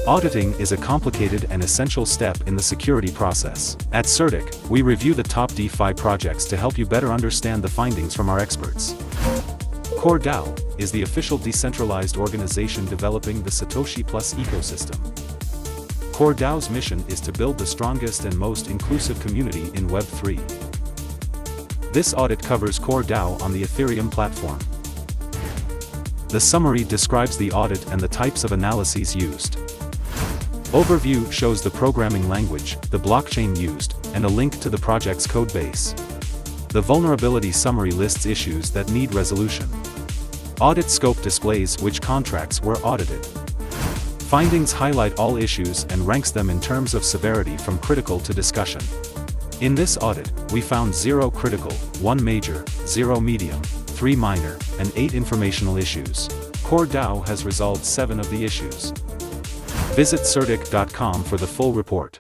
Auditing is a complicated and essential step in the security process. At CertIC, we review the top DeFi projects to help you better understand the findings from our experts. Core DAO is the official decentralized organization developing the Satoshi Plus ecosystem. Core DAO's mission is to build the strongest and most inclusive community in Web3. This audit covers Core DAO on the Ethereum platform. The summary describes the audit and the types of analyses used. Overview shows the programming language, the blockchain used, and a link to the project's codebase. The vulnerability summary lists issues that need resolution. Audit scope displays which contracts were audited. Findings highlight all issues and ranks them in terms of severity from critical to discussion. In this audit, we found 0 critical, 1 major, 0 medium, 3 minor, and 8 informational issues. Core DAO has resolved 7 of the issues. Visit certic.com for the full report.